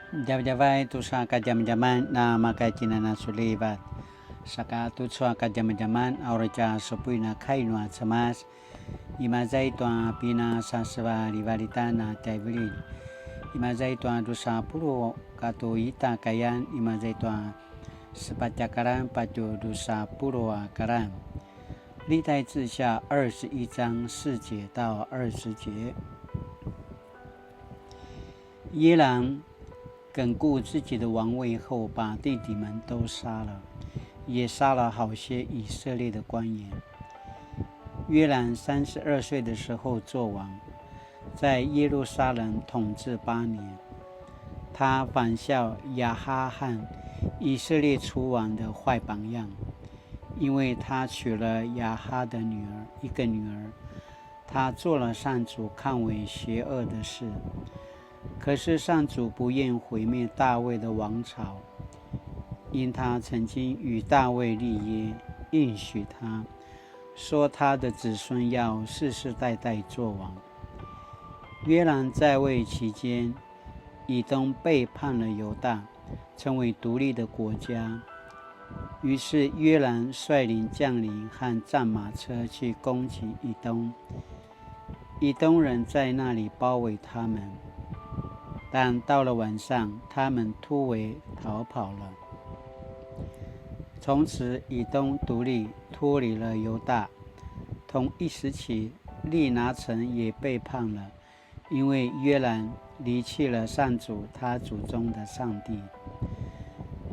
Jam-jamai tu sa ka jam-jaman na makaitina na sulibat. Saka tu sa ka jam-jaman auraja sopui na kainua samas. Imazai tua pina sasva rivalita na taivili. Imazai tua dusa puro kato ita kayan imazai tua sepatakaran pajo dusa puro akaran. 历代志下21章4节到20节。耶朗巩固自己的王位后，把弟弟们都杀了，也杀了好些以色列的官员。约兰32岁的时候做王，在耶路撒冷统治8年。他仿效亚哈汉以色列除王的坏榜样，因为他娶了亚哈的一个女儿，他做了上主看为邪恶的事。可是上主不愿毁灭大卫的王朝，因他曾经与大卫立约，应许他说他的子孙要世世代代做王。约兰在位期间，以东背叛了犹大，成为独立的国家。于是约兰率领将领和战马车去攻击以东，以东人在那里包围他们，但到了晚上，他们突围逃跑了。从此以东独立，脱离了犹大。同一时期，利拿城也背叛了，因为约兰离弃了上主他祖宗的上帝。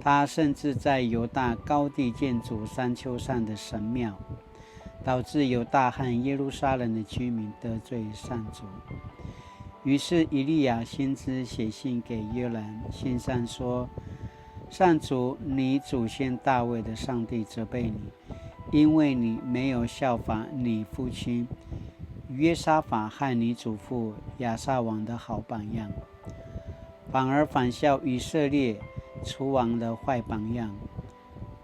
他甚至在犹大高地建筑山丘上的神庙，导致犹大和耶路撒冷的居民得罪上主。于是以利亚先知写信给约兰，信上说：上主你祖先大卫的上帝责备你，因为你没有效法你父亲约沙法和你祖父亚撒王的好榜样，反而仿效以色列除王的坏榜样，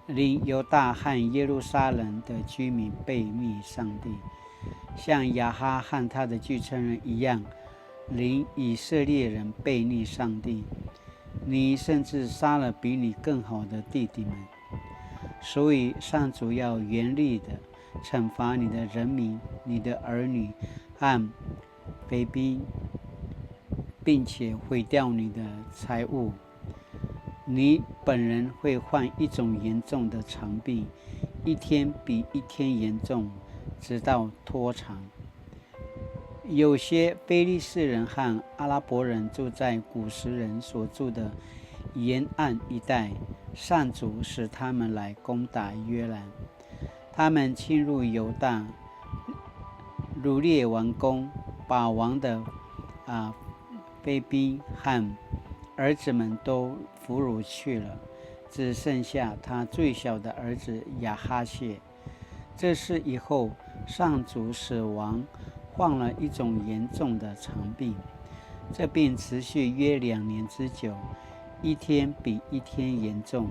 令犹大和耶路撒冷的居民背逆上帝，像亚哈和他的继承人一样，令以色列人背逆上帝。你甚至杀了比你更好的弟弟们，所以上主要严厉的惩罚你的人民、你的儿女和卑鄙，并且毁掉你的财物。你本人会患一种严重的肠病，一天比一天严重，直到脱肠。有些非利士人和阿拉伯人住在古时人所住的沿岸一带，上主使他们来攻打约兰。他们侵入犹大，掳掠王宫，把王的妃嫔和儿子们都俘虏去了，只剩下他最小的儿子亚哈谢。这事以后，上主使王患了一种严重的肠病，这病持续约2年之久，一天比一天严重，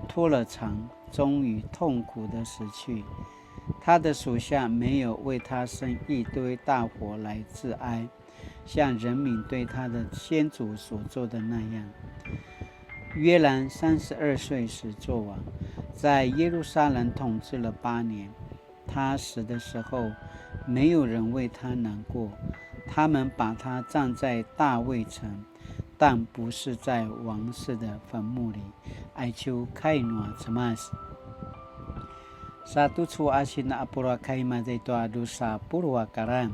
脱了肠，终于痛苦地死去。他的属下没有为他生一堆大火来致哀，像人民对他的先祖所做的那样。约兰32岁时做王，在耶路撒冷统治了8年。他死的时候，没有人为他难过，他们把他葬在大卫城，但不是在王室的坟墓里。哀求开暖什么？Satu asina apura kaima zaitwa dusa purwakaran。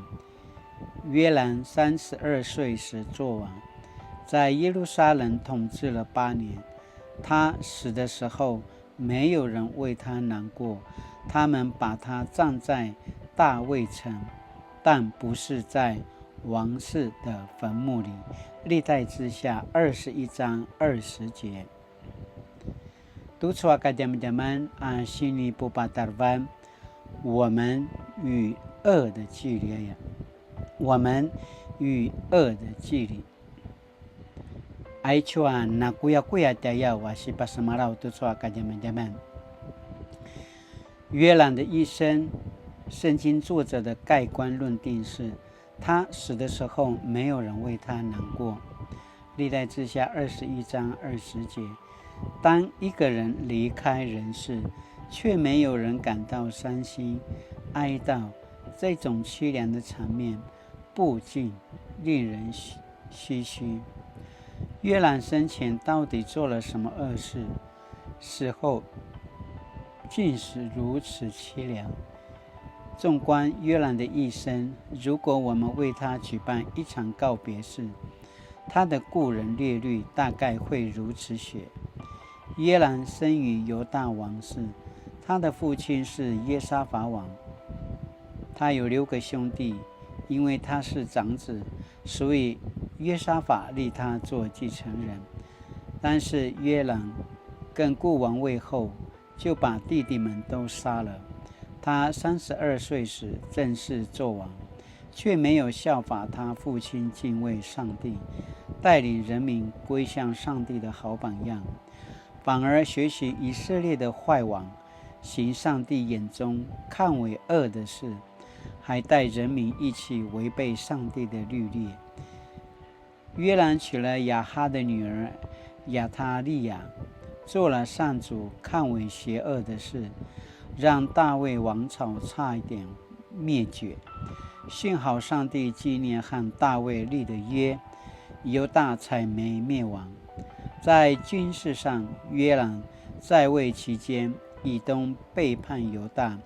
约兰32岁时做王，在耶路撒冷统治了8年。他死的时候，没有人为他难过，他们把他葬在大卫城，但不是在王室的坟墓里。历代志下21章20节。读出个jam-jaman sini pupatarvan， 我们与恶的距离呀，我们与恶的距离。Aichua nakuya daya wasi pasamarau读出个jam-jaman。约兰的一生，圣经作者的盖棺论定是，他死的时候没有人为他难过。历代志下21章20节。当一个人离开人世，却没有人感到伤心哀悼，这种凄凉的场面不禁令人唏嘘。约兰生前到底做了什么恶事，死后竟是如此凄凉？纵观约兰的一生，如果我们为他举办一场告别式，他的故人略率大概会如此写：约兰生于犹大王室，他的父亲是约沙法王，他有6个兄弟，因为他是长子，所以约沙法立他做继承人。但是约兰更固王位后，就把弟弟们都杀了。他32岁时正式做王，却没有效法他父亲敬畏上帝，带领人民归向上帝的好榜样，反而学习以色列的坏王，行上帝眼中看为恶的事，还带人民一起违背上帝的律例。约兰娶了亚哈的女儿亚他利亚，做了上主看为邪恶的事，让大卫王朝差一点灭绝。幸好上帝纪念和大卫立的约，犹大才没灭亡。在军事上，约兰在位期间，以东背叛犹大，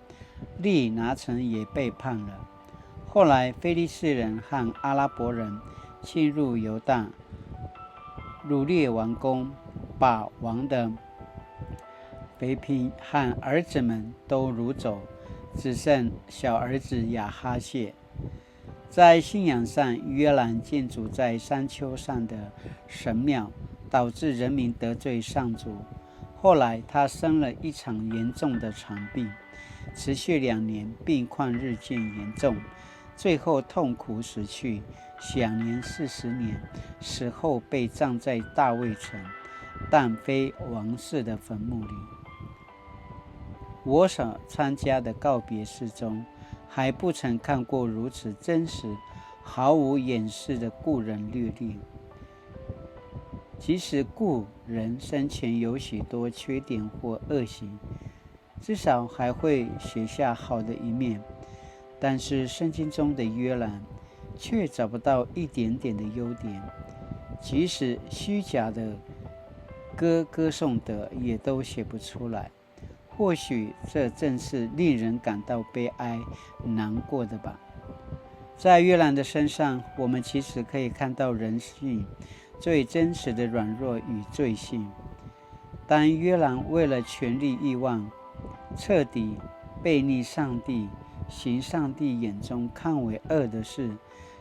利拿城也背叛了。后来非利士人和阿拉伯人侵入犹大，掳掠王宫，把王的妃嫔和儿子们都掳走，只剩小儿子亚哈谢。在信仰上，约兰建筑在山丘上的神庙，导致人民得罪上主。后来他生了一场严重的肠病，持续2年，病况日渐严重，最后痛苦死去，享年40年。死后被葬在大卫城，但非王室的坟墓里。我所参加的告别式中，还不曾看过如此真实、毫无掩饰的故人略历。即使故人生前有许多缺点或恶行，至少还会写下好的一面。但是圣经中的约兰却找不到一点点的优点，即使虚假的歌颂的也都写不出来。或许这正是令人感到悲哀难过的吧。在约兰的身上，我们其实可以看到人性最真实的软弱与罪性。当约兰为了权力欲望，彻底背逆上帝，行上帝眼中看为恶的事，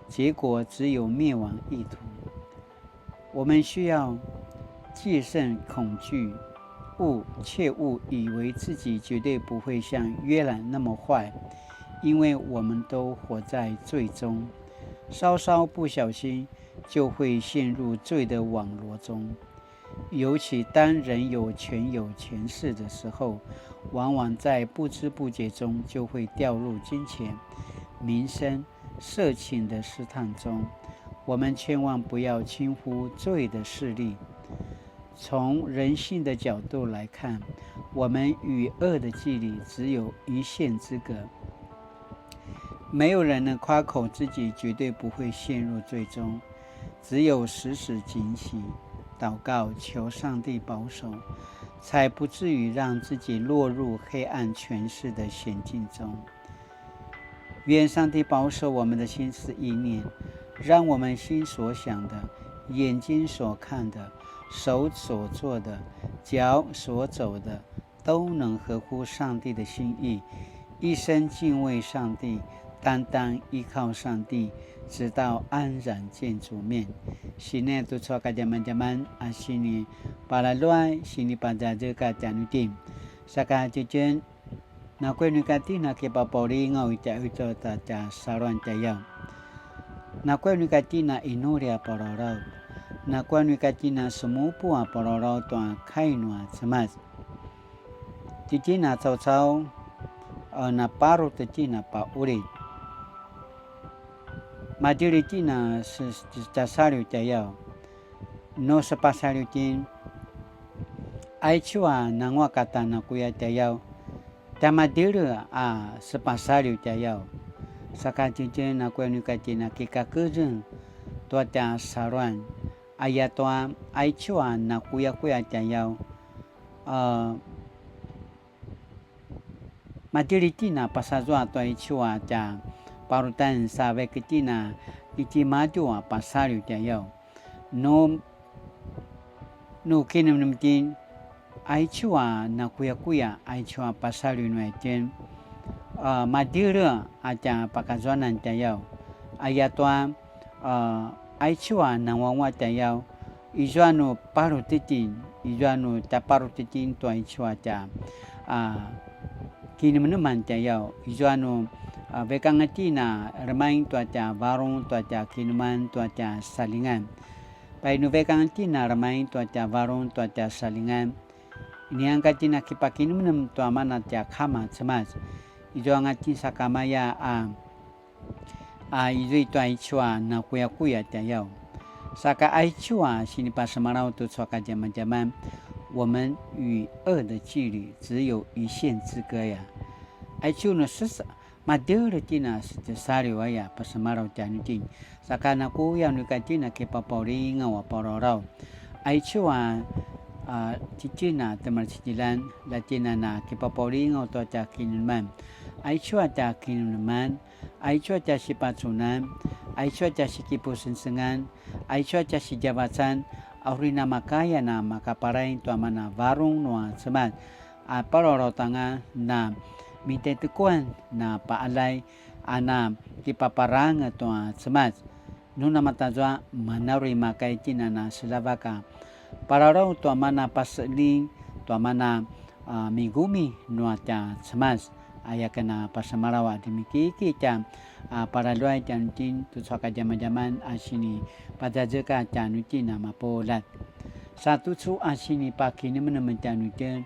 结果只有灭亡意图。我们需要戒慎恐惧，切勿以为自己绝对不会像约兰那么坏，因为我们都活在罪中，稍稍不小心就会陷入罪的网罗中。尤其当人有权有权势的时候，往往在不知不觉中就会掉入金钱、名声、色情的试探中。我们千万不要轻忽罪的势力。从人性的角度来看，我们与恶的距离只有一线之隔。没有人能夸口自己绝对不会陷入罪中，只有时时警醒、祷告，求上帝保守，才不至于让自己落入黑暗权势的险境中。愿上帝保守我们的心思意念，让我们心所想的、眼睛所看的、手所做的、脚所走的，都能合乎上帝的心意，一生敬畏上帝，单单依靠上帝，直到安然见主面。Sini tu suaka zaman-zaman asini para luai sini pada dekat janudim. Saka jujun na kwe nukati na ke papori ngau ita uto ta ta saruan tayau. Na kwe nukati na inuria pororau. Na kwe nukati na semupu a pororau tua kainua semas. Titi na cau-cau na paru titi na pa urit. Majoriti na tasari tayau. no sepasalutin ai chua nangwa kata na kuya tayau tamadira sepasalu tayau sakajin na kuya nukatina kikakujun tua ta saruan ayatoa ai chua na kuya tayau madiritina pasazua tua ichua ta parutan sabe kitina ichimadua pasalu tayau no kinamtin ai chua na kuya ai chua pasalu nuaiten madira aja pakazuanan tayau ayatoa ai chua na wawa tayau ijuanu parutitin ijuanu taparutitin tua ichua ta kinamnuman tayau ijuanu vekangatina remain tua ta varung tua ta kinuman tua ta salingan pai nu vekangatina remain tua ta varung tua ta salingan ini angkatina kipakinum tua mana ta kama cemas ijo angati sakamaya ijo tua ichua na kuya tayau saka aichua sini pasamarau tu soka jaman-jaman我们与恶的距离只有一线之隔呀aichu no sesa madera tina sesari waya pasamarau janutin sakana ku yang nukatina ke papori ngawa pororau aichu cicina temar cicilan latina na ke papori ngaw to ta kinman aichu ta kinman aichu ta sipatsunan aichu ta sikipusensengan aichu ta sijabatan aurina makaya na makaparai tua mana varung noa semat paroro tanga na mitetukuan na paalai ana kipaparang tua semat nuna matazwa manari makai tina na selavaka paroro tua mana pasli tua mana migumi noa ta semat ayakana pasamarawa dimikiki ta para luai jantin tu soka zaman-zaman asini pada jeka janutin nama polat satu cu asini paki你们janutin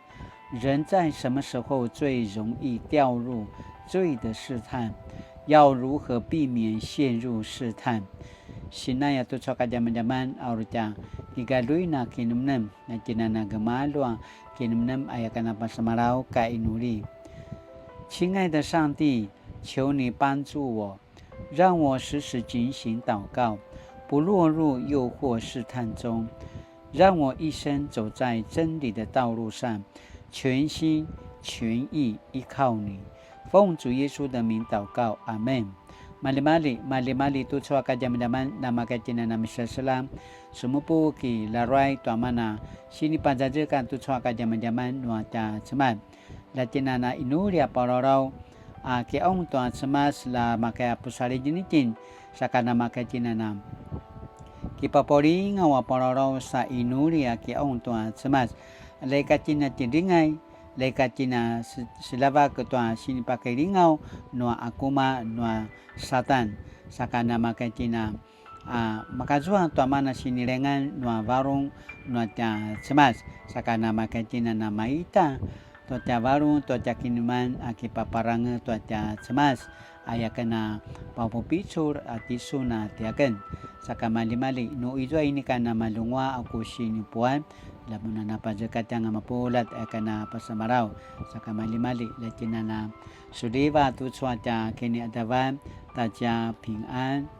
人在什么时候最容易掉入罪的试探要如何避免陷入试探 sinaya tu soka zaman-zaman auruta kigaluina kinumnem na kinana gemalua kinumnem ayakana pasamarau ka inuri 亲爱的上帝求你帮助我让我时时警醒祷告不落入诱惑试探中让我一生走在真理的道路上全心全意依靠你奉主耶稣的名祷告阿们 Mali-mali tu soa ka jaman-jaman nama katina na misasalam sumupu ki larai tu amana sini panjajakan tu soa ka jaman-jaman nuata cemat latina na inuria parorau ke ong tu cemas la makaya pusari jinitin sakana makatina na kipapori ngawa parorau sa inuria ke ong tu cemas lekatina tindingai lekatina silava ketua sini pakai ringau noa akuma noa satan sakana makatina makazua tu mana sini lengan noa varung noa ta cemas sakana makatina na maita tu ta varung tu ta kinuman akipaparanga tu ta cemas ayakana papu picur atisuna tiaken sakamali-mali no ijo ini kana malungwa aku sini puan lamun na pajakat yang mapulat kana pasamarau sakamali-mali latina na sudiva tu cuaca kini adawan taja ping an